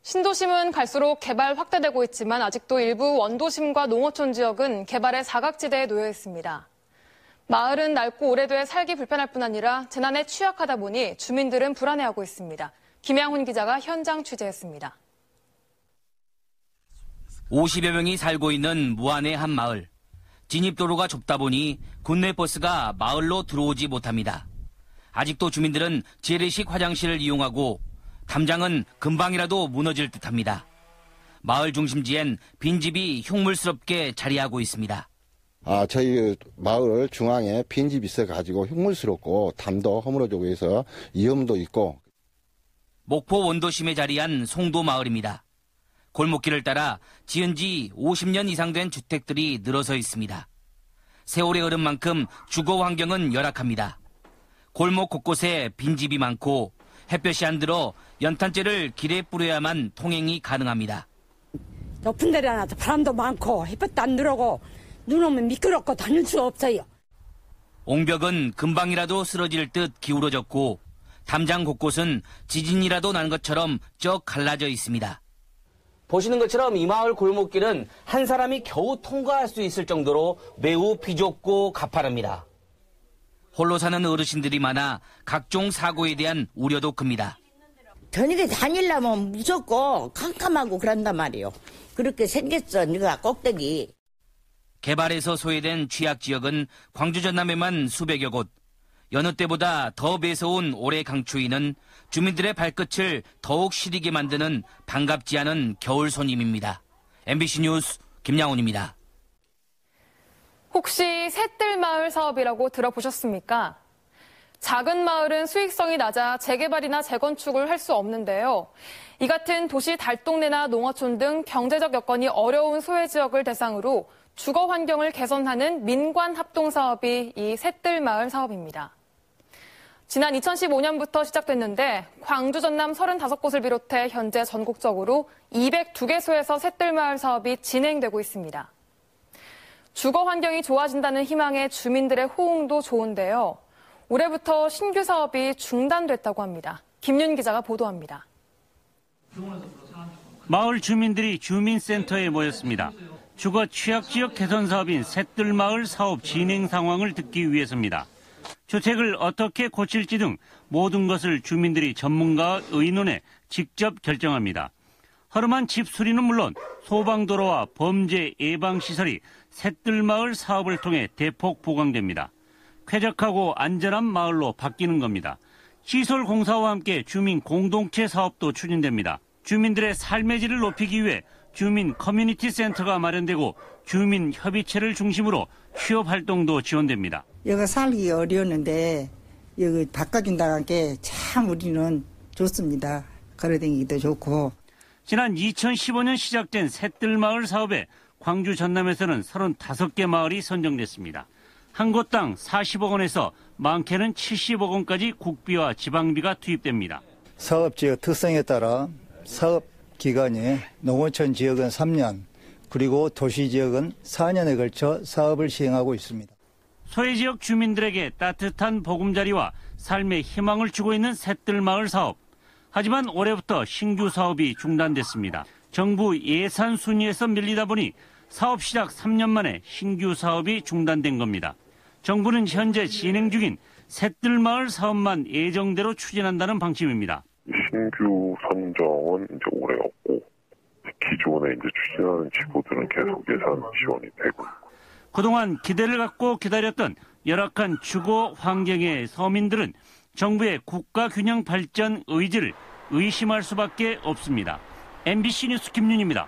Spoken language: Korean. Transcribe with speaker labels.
Speaker 1: 신도심은 갈수록 개발 확대되고 있지만 아직도 일부 원도심과 농어촌 지역은 개발의 사각지대에 놓여 있습니다. 마을은 낡고 오래돼 살기 불편할 뿐 아니라 재난에 취약하다 보니 주민들은 불안해하고 있습니다. 김양훈 기자가 현장 취재했습니다.
Speaker 2: 50여 명이 살고 있는 무안의 한 마을. 진입도로가 좁다 보니 국내 버스가 마을로 들어오지 못합니다. 아직도 주민들은 재래식 화장실을 이용하고 담장은 금방이라도 무너질 듯합니다. 마을 중심지엔 빈집이 흉물스럽게 자리하고 있습니다.
Speaker 3: 저희 마을 중앙에 빈집이 있어가지고 흉물스럽고 담도 허물어지고 해서 위험도 있고.
Speaker 2: 목포 원도심에 자리한 송도마을입니다. 골목길을 따라 지은 지 50년 이상 된 주택들이 늘어서 있습니다. 세월이 흐른 만큼 주거 환경은 열악합니다. 골목 곳곳에 빈집이 많고 햇볕이 안 들어 연탄재를 길에 뿌려야만 통행이 가능합니다.
Speaker 4: 높은 데라 나서 바람도 많고 햇볕도 안 들어오고 눈 오면 미끄럽고 다닐 수가 없어요.
Speaker 2: 옹벽은 금방이라도 쓰러질 듯 기울어졌고 담장 곳곳은 지진이라도 난 것처럼 쩍 갈라져 있습니다. 보시는 것처럼 이 마을 골목길은 한 사람이 겨우 통과할 수 있을 정도로 매우 비좁고 가파릅니다. 홀로 사는 어르신들이 많아 각종 사고에 대한 우려도 큽니다.
Speaker 5: 저녁에 다니려면 무섭고 캄캄하고 그런단 말이에요. 그렇게 생겼어, 네가 꼭대기.
Speaker 2: 개발에서 소외된 취약 지역은 광주 전남에만 수백여 곳. 여느 때보다 더 매서운 올해 강추위는 주민들의 발끝을 더욱 시리게 만드는 반갑지 않은 겨울 손님입니다. MBC 뉴스 김양훈입니다.
Speaker 1: 혹시 샛들마을 사업이라고 들어보셨습니까? 작은 마을은 수익성이 낮아 재개발이나 재건축을 할 수 없는데요. 이 같은 도시 달동네나 농어촌 등 경제적 여건이 어려운 소외 지역을 대상으로 주거 환경을 개선하는 민관 합동 사업이 이 샛들마을 사업입니다. 지난 2015년부터 시작됐는데 광주 전남 35곳을 비롯해 현재 전국적으로 202개소에서 샛들마을 사업이 진행되고 있습니다. 주거 환경이 좋아진다는 희망에 주민들의 호응도 좋은데요. 올해부터 신규 사업이 중단됐다고 합니다. 김윤 기자가 보도합니다.
Speaker 6: 마을 주민들이 주민센터에 모였습니다. 주거 취약지역 개선 사업인 샛들마을 사업 진행 상황을 듣기 위해서입니다. 주택을 어떻게 고칠지 등 모든 것을 주민들이 전문가와 의논해 직접 결정합니다. 허름한 집 수리는 물론 소방도로와 범죄 예방시설이 샛들마을 사업을 통해 대폭 보강됩니다. 쾌적하고 안전한 마을로 바뀌는 겁니다. 시설 공사와 함께 주민 공동체 사업도 추진됩니다. 주민들의 삶의 질을 높이기 위해 주민 커뮤니티 센터가 마련되고 주민 협의체를 중심으로 취업 활동도 지원됩니다.
Speaker 7: 여기 살기 어려웠는데 여기 바꿔준다는 게 참 우리는 좋습니다. 걸어다니기도 좋고.
Speaker 6: 지난 2015년 시작된 샛들마을 사업에 광주 전남에서는 35개 마을이 선정됐습니다. 한 곳당 40억 원에서 많게는 70억 원까지 국비와 지방비가 투입됩니다.
Speaker 8: 사업지역 특성에 따라 사업 기간이 농어촌 지역은 3년, 그리고 도시지역은 4년에 걸쳐 사업을 시행하고 있습니다.
Speaker 6: 소외지역 주민들에게 따뜻한 보금자리와 삶의 희망을 주고 있는 샛들마을 사업. 하지만 올해부터 신규 사업이 중단됐습니다. 정부 예산 순위에서 밀리다 보니 사업 시작 3년 만에 신규 사업이 중단된 겁니다. 정부는 현재 진행 중인 샛들마을 사업만 예정대로 추진한다는 방침입니다.
Speaker 9: 신규 선정은 이제 올해 없고 기존에 이제 추진하는 지구들은 계속 예산 지원이 되고.
Speaker 6: 그동안 기대를 갖고 기다렸던 열악한 주거 환경의 서민들은 정부의 국가 균형 발전 의지를 의심할 수밖에 없습니다. MBC 뉴스 김윤입니다.